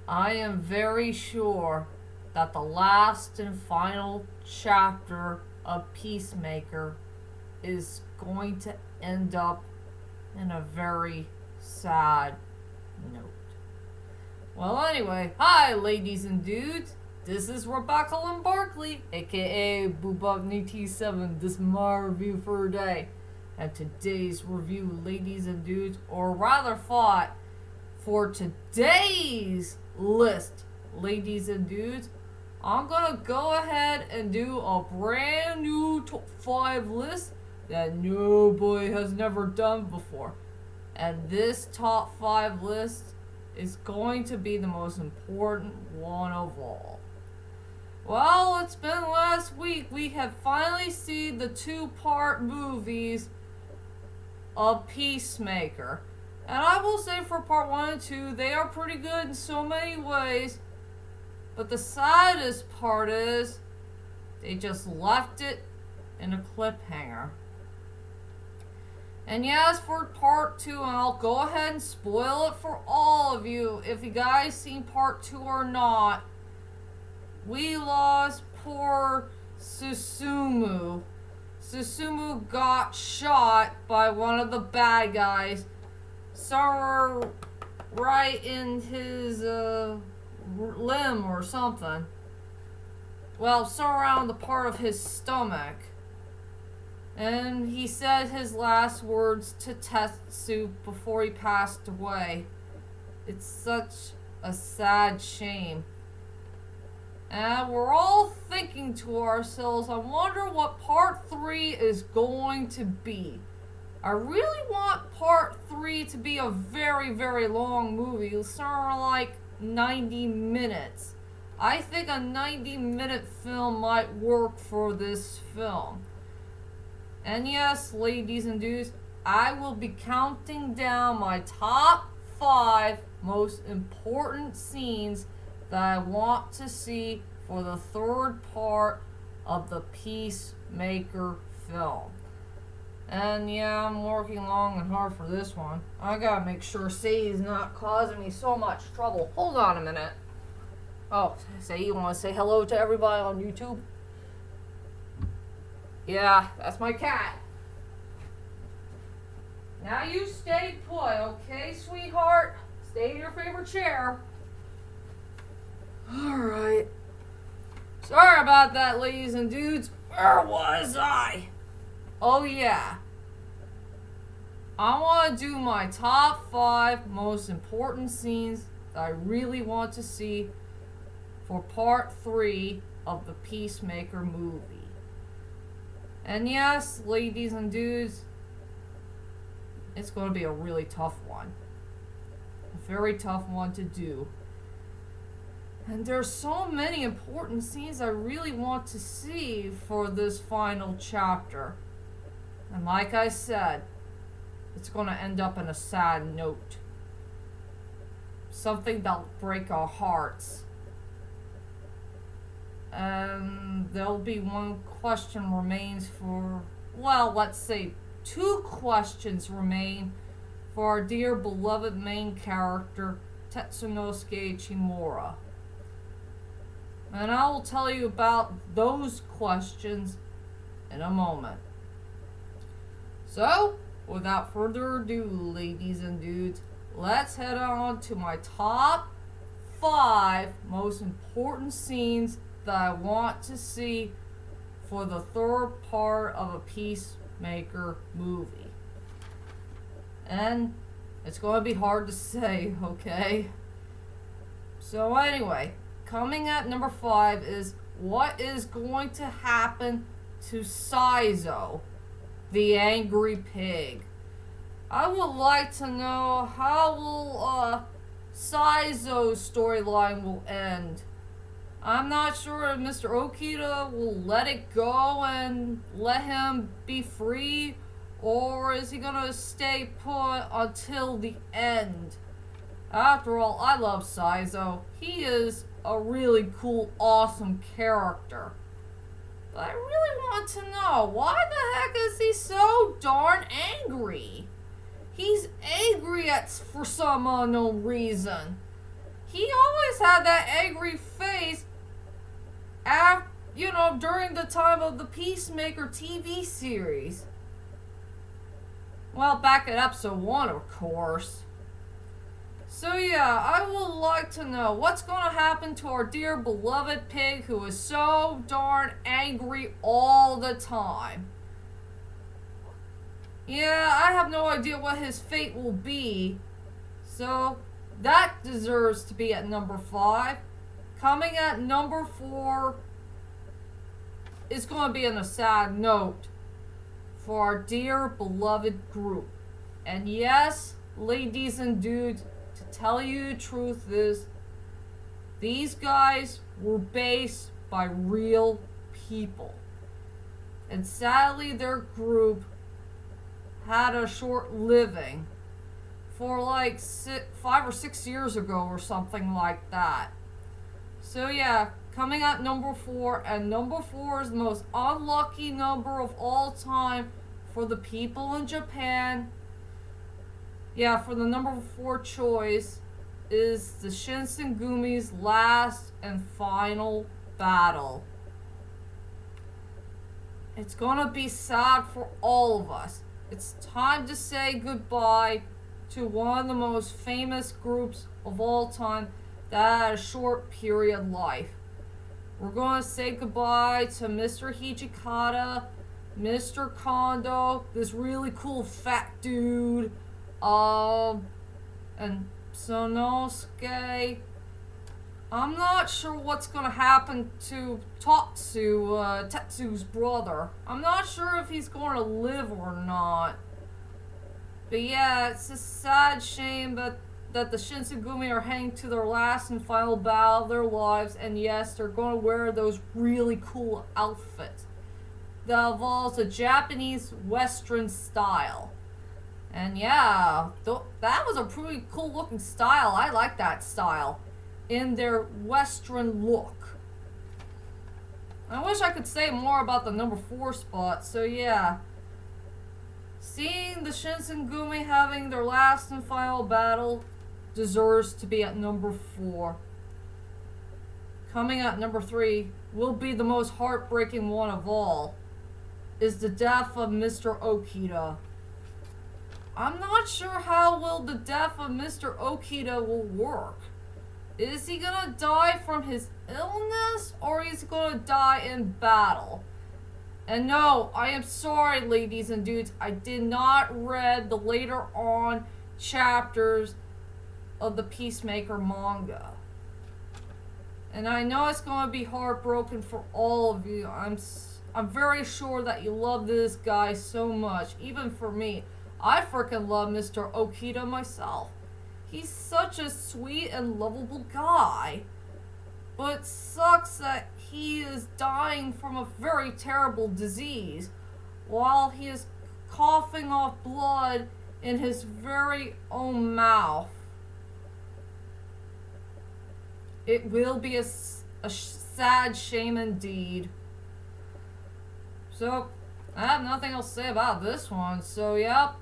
I am very sure that the last and final chapter of Peacemaker is going to end up in a very sad note. Well, anyway, hi, ladies and dudes. This is Rebecca Lynn Barkley, aka Boobop97. This is my review for today. And today's review, ladies and dudes, or rather thought, for today's list, ladies and dudes, I'm gonna go ahead and do a brand new top 5 list that nobody has never done before. And this top 5 list is going to be the most important one of all. Well, it's been last week. We have finally seen the 2-part movies of Peacemaker. And I will say for part 1 and 2, they are pretty good in so many ways. But the saddest part is, they just left it in a cliffhanger. And yes, for part 2, and I'll go ahead and spoil it for all of you, if you guys seen part 2 or not, we lost poor Susumu. Susumu got shot by one of the bad guys, somewhere right in his limb or something. Well, somewhere around the part of his stomach. And he said his last words to Tetsu before he passed away. It's such a sad shame. And we're all thinking to ourselves, I wonder what part 3 is going to be. I really want part 3 to be a very, very long movie, somewhere like 90 minutes. I think a 90-minute film might work for this film. And yes, ladies and dudes, I will be counting down my top 5 most important scenes that I want to see for the 3rd part of the Peacemaker film. And yeah, I'm working long and hard for this one. I gotta make sure Sadie's not causing me so much trouble. Hold on a minute. Oh, Sadie, you wanna say hello to everybody on YouTube? Yeah, that's my cat. Now you stay put, okay, sweetheart? Stay in your favorite chair. Alright. Sorry about that, ladies and dudes. Where was I? Oh yeah. I want to do my top 5 most important scenes that I really want to see for part 3 of the Peacemaker movie. And yes, ladies and dudes, it's going to be a really tough one. A very tough one to do. And there's so many important scenes I really want to see for this final chapter. And like I said, it's going to end up in a sad note. Something that'll break our hearts. And there'll be one question remains for, well, let's say 2 questions remain for our dear beloved main character, Tetsunosuke Ichimura. And I will tell you about those questions in a moment. So, without further ado, ladies and dudes, let's head on to my top 5 most important scenes that I want to see for the 3rd part of a Peacemaker movie. And it's going to be hard to say, okay? So anyway, coming at number 5 is what is going to happen to Saizo, the angry pig. I would like to know how will Saizo's storyline will end. I'm not sure if Mr. Okita will let it go and let him be free, or is he gonna stay put until the end? After all, I love Saizo. He is a really cool, awesome character. But I really want to know, why the heck is he so darn angry? He's angry for some unknown reason. he always had that angry face after, during the time of the Peacemaker TV series. Well, back at episode 1, of course. So yeah, I would like to know what's going to happen to our dear beloved pig who is so darn angry all the time. Yeah, I have no idea what his fate will be. So that deserves to be at number 5. Coming at number 4 is going to be on a sad note for our dear beloved group. And yes, ladies and dudes, to tell you the truth is, these guys were based by real people. And sadly, their group had a short living for like 5 or 6 years ago or something like that. So yeah, coming at number 4, and number 4 is the most unlucky number of all time for the people in Japan. Yeah, for the number 4 choice is the Shinsengumi's last and final battle. It's gonna be sad for all of us. It's time to say goodbye to one of the most famous groups of all time that had a short period life. We're gonna say goodbye to Mr. Hijikata, Mr. Kondo, this really cool fat dude, and Sonosuke. I'm not sure what's gonna happen to Tetsu's brother. I'm not sure if he's gonna live or not. But yeah, it's a sad shame that the Shinsengumi are heading to their last and final battle of their lives, and yes, they're gonna wear those really cool outfits that involves a Japanese Western style. And yeah, that was a pretty cool looking style. I like that style in their Western look. I wish I could say more about the number 4 spot. So yeah, seeing the Shinsengumi having their last and final battle deserves to be at number 4. Coming at number 3 will be the most heartbreaking one of all, is the death of Mr. Okita. I'm not sure how will the death of Mr. Okita will work. Is he gonna die from his illness, or is he gonna die in battle? And no, I am sorry, ladies and dudes, I did not read the later on chapters of the Peacemaker manga. And I know it's gonna be heartbroken for all of you. I'm very sure that you love this guy so much, even for me. I freaking love Mr. Okita myself. He's such a sweet and lovable guy. But it sucks that he is dying from a very terrible disease while he is coughing off blood in his very own mouth. It will be a sad shame indeed. So, I have nothing else to say about this one. So, yep.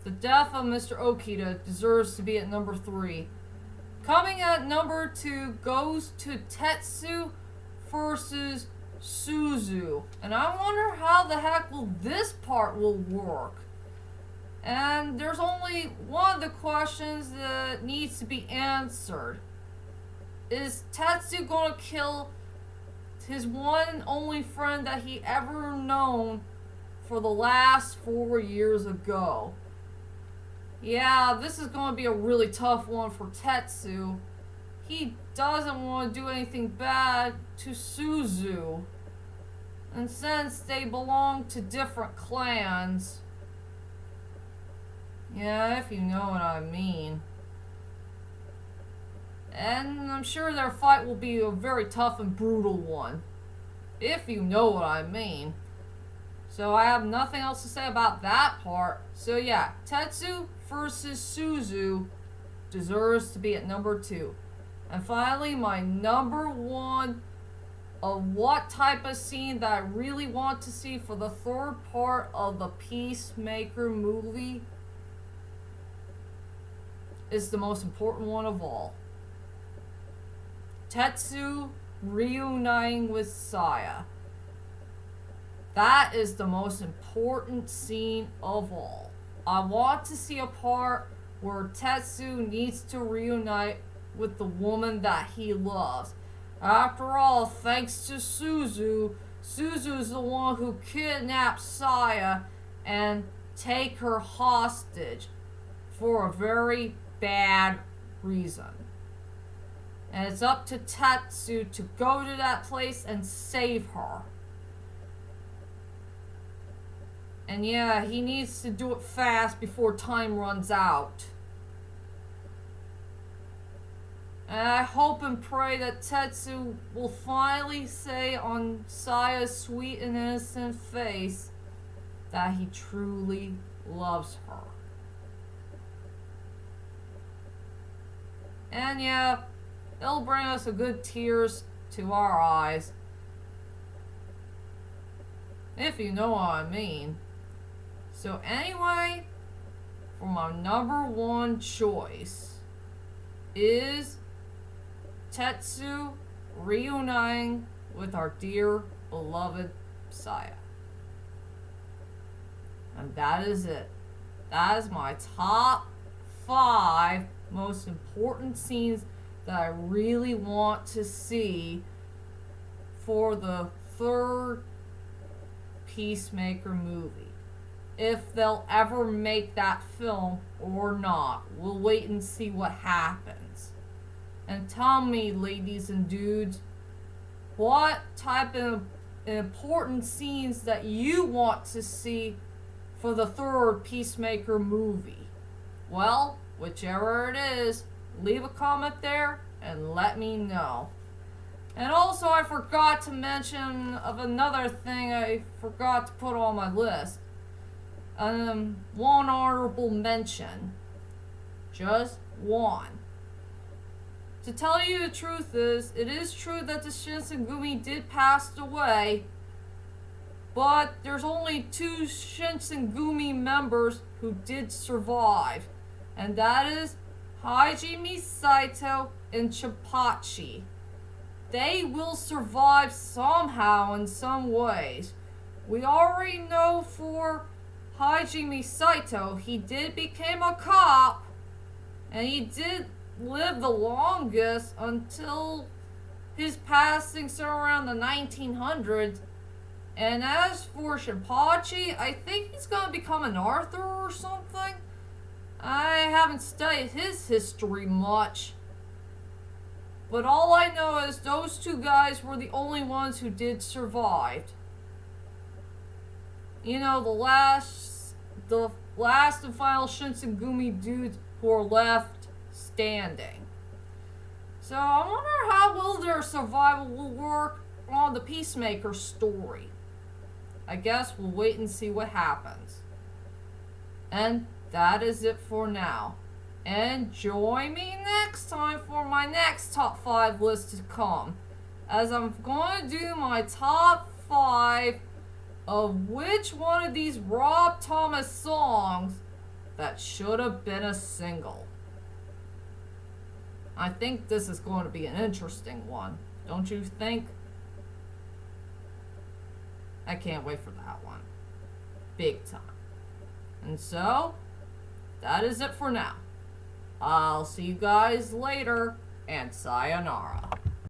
The death of Mr. Okita deserves to be at number 3. Coming at number 2 goes to Tetsu versus Suzu. And I wonder how the heck this part will work. And there's only one of the questions that needs to be answered. Is Tetsu gonna kill his one and only friend that he ever known for the last 4 years ago? Yeah, this is going to be a really tough one for Tetsu. He doesn't want to do anything bad to Suzu. And since they belong to different clans, yeah, if you know what I mean. And I'm sure their fight will be a very tough and brutal one, if you know what I mean. So I have nothing else to say about that part. So yeah, Tetsu versus Suzu deserves to be at number 2. And finally, my number 1 of what type of scene that I really want to see for the 3rd part of the Peacemaker movie is the most important one of all. Tetsu reuniting with Saya. That is the most important scene of all. I want to see a part where Tetsu needs to reunite with the woman that he loves. After all, thanks to Suzu's the one who kidnapped Saya and take her hostage for a very bad reason. And it's up to Tetsu to go to that place and save her. And yeah, he needs to do it fast before time runs out. And I hope and pray that Tetsu will finally say on Saya's sweet and innocent face that he truly loves her. And yeah, it'll bring us a good tears to our eyes. If you know what I mean. So anyway, for my number one choice is Tetsu reuniting with our dear beloved Saya. And that is it. That is my top 5 most important scenes that I really want to see for the 3rd Peacemaker movie. If they'll ever make that film or not. We'll wait and see what happens. And tell me, ladies and dudes, what type of important scenes that you want to see for the 3rd Peacemaker movie. Well, whichever it is, leave a comment there and let me know. And also, I forgot to mention of another thing I forgot to put on my list. One honorable mention. Just one. To tell you the truth is, it is true that the Shinsengumi did pass away, but there's only 2 Shinsengumi members who did survive, and that is Hajime Saito and Chipachi. They will survive somehow in some ways. We already know for Hajime Saito, he did become a cop, and he did live the longest until his passing somewhere around the 1900s. And as for Shinpachi, I think he's going to become an author or something. I haven't studied his history much. But all I know is those 2 guys were the only ones who did survive. You know, the last and final Shinsengumi dudes who are left standing. So I wonder how well their survival will work on the Peacemaker story. I guess we'll wait and see what happens. And that is it for now. And join me next time for my next top 5 list to come, as I'm going to do my top 5 of which one of these Rob Thomas songs that should have been a single. I think this is going to be an interesting one, don't you think? I can't wait for that one. Big time. And so, that is it for now. I'll see you guys later, and sayonara.